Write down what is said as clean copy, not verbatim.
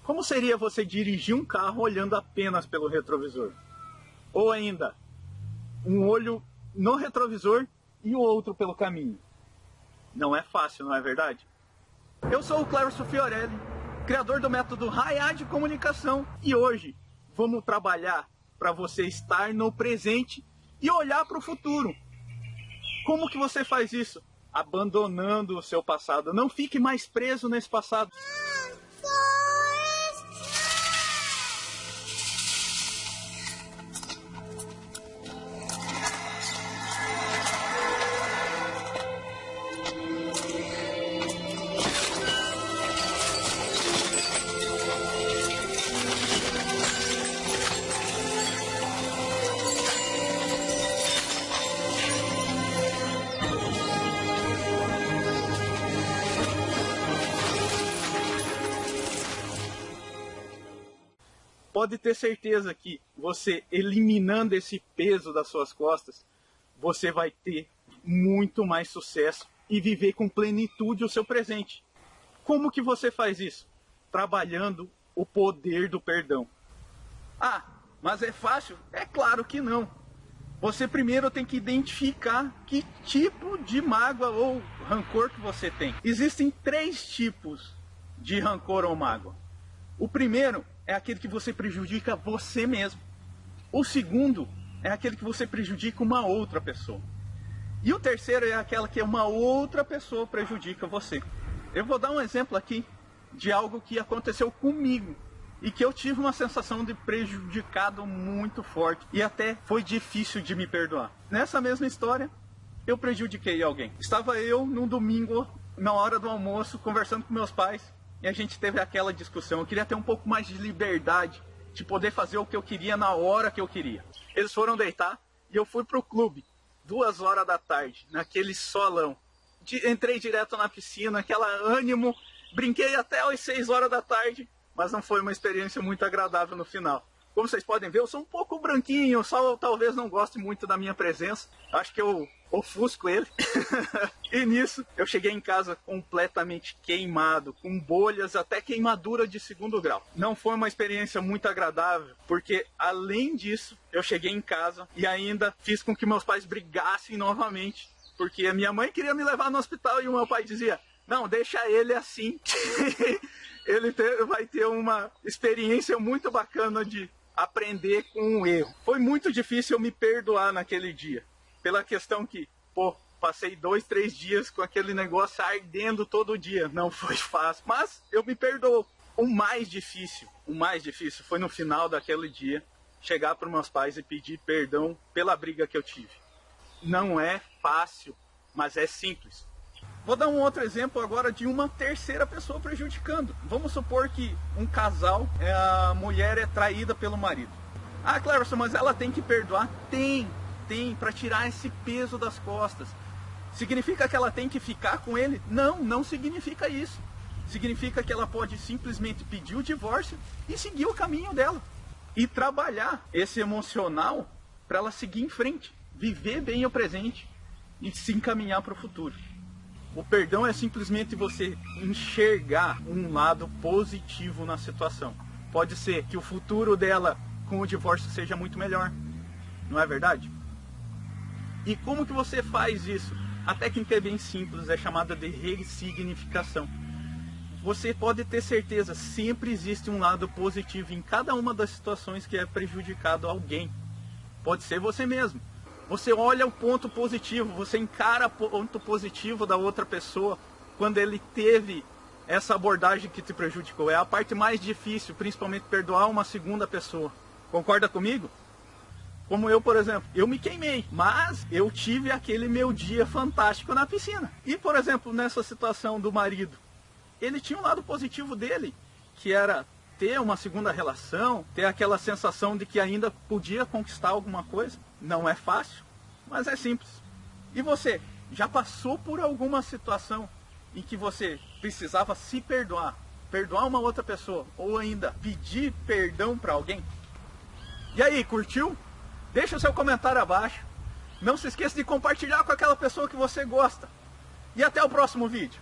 Como seria você dirigir um carro olhando apenas pelo retrovisor? Ou ainda, um olho no retrovisor e o outro pelo caminho? Não é fácil, não é verdade? Eu sou o Clércio Fiorelli, criador do método Raiá de Comunicação, e hoje vamos trabalhar para você estar no presente e olhar para o futuro. Como que você faz isso? Abandonando o seu passado. Não fique mais preso nesse passado. Pode ter certeza que você eliminando esse peso das suas costas, você vai ter muito mais sucesso e viver com plenitude o seu presente. Como que você faz isso? Trabalhando o poder do perdão. Ah, mas é fácil? É claro que não. Você primeiro tem que identificar que tipo de mágoa ou rancor que você tem. Existem 3 tipos de rancor ou mágoa. O primeiro é aquele que você prejudica você mesmo. O segundo é aquele que você prejudica uma outra pessoa. E o terceiro é aquela que uma outra pessoa prejudica você. Eu vou dar um exemplo aqui de algo que aconteceu comigo e que eu tive uma sensação de prejudicado muito forte e até foi difícil de me perdoar. Nessa mesma história, eu prejudiquei alguém. Estava eu num domingo, na hora do almoço, conversando com meus pais, e a gente teve aquela discussão. Eu queria ter um pouco mais de liberdade, de poder fazer o que eu queria na hora que eu queria. Eles foram deitar e eu fui pro clube, 2 horas da tarde, naquele solão. Entrei direto na piscina, aquela ânimo, brinquei até às 6 horas da tarde, mas não foi uma experiência muito agradável no final. Como vocês podem ver, eu sou um pouco branquinho, o sol talvez não goste muito da minha presença. Acho que eu ofusco ele. E nisso, eu cheguei em casa completamente queimado, com bolhas, até queimadura de 2º grau. Não foi uma experiência muito agradável, porque além disso, eu cheguei em casa e ainda fiz com que meus pais brigassem novamente, porque a minha mãe queria me levar no hospital e o meu pai dizia: não, deixa ele assim, ele vai ter uma experiência muito bacana de aprender com o erro. Foi muito difícil eu me perdoar naquele dia, pela questão que, passei 2, 3 dias com aquele negócio ardendo todo dia. Não foi fácil, mas eu me perdoo. O mais difícil foi no final daquele dia, chegar para os meus pais e pedir perdão pela briga que eu tive. Não é fácil, mas é simples. Vou dar um outro exemplo agora de uma terceira pessoa prejudicando. Vamos supor que um casal, a mulher é traída pelo marido. Ah, Clércio, mas ela tem que perdoar? Tem, para tirar esse peso das costas. Significa que ela tem que ficar com ele? Não, não significa isso. Significa que ela pode simplesmente pedir o divórcio e seguir o caminho dela. E trabalhar esse emocional para ela seguir em frente, viver bem o presente e se encaminhar para o futuro. O perdão é simplesmente você enxergar um lado positivo na situação. Pode ser que o futuro dela com o divórcio seja muito melhor, não é verdade? E como que você faz isso? A técnica é bem simples, é chamada de ressignificação. Você pode ter certeza, sempre existe um lado positivo em cada uma das situações que é prejudicado a alguém. Pode ser você mesmo. Você olha o ponto positivo, você encara o ponto positivo da outra pessoa quando ele teve essa abordagem que te prejudicou. É a parte mais difícil, principalmente perdoar uma segunda pessoa. Concorda comigo? Como eu, por exemplo, eu me queimei, mas eu tive aquele meu dia fantástico na piscina. E, por exemplo, nessa situação do marido, ele tinha um lado positivo dele, que era ter uma segunda relação, ter aquela sensação de que ainda podia conquistar alguma coisa. Não é fácil, mas é simples. E você, já passou por alguma situação em que você precisava se perdoar, perdoar uma outra pessoa, ou ainda pedir perdão para alguém? E aí, curtiu? Deixa o seu comentário abaixo. Não se esqueça de compartilhar com aquela pessoa que você gosta. E até o próximo vídeo.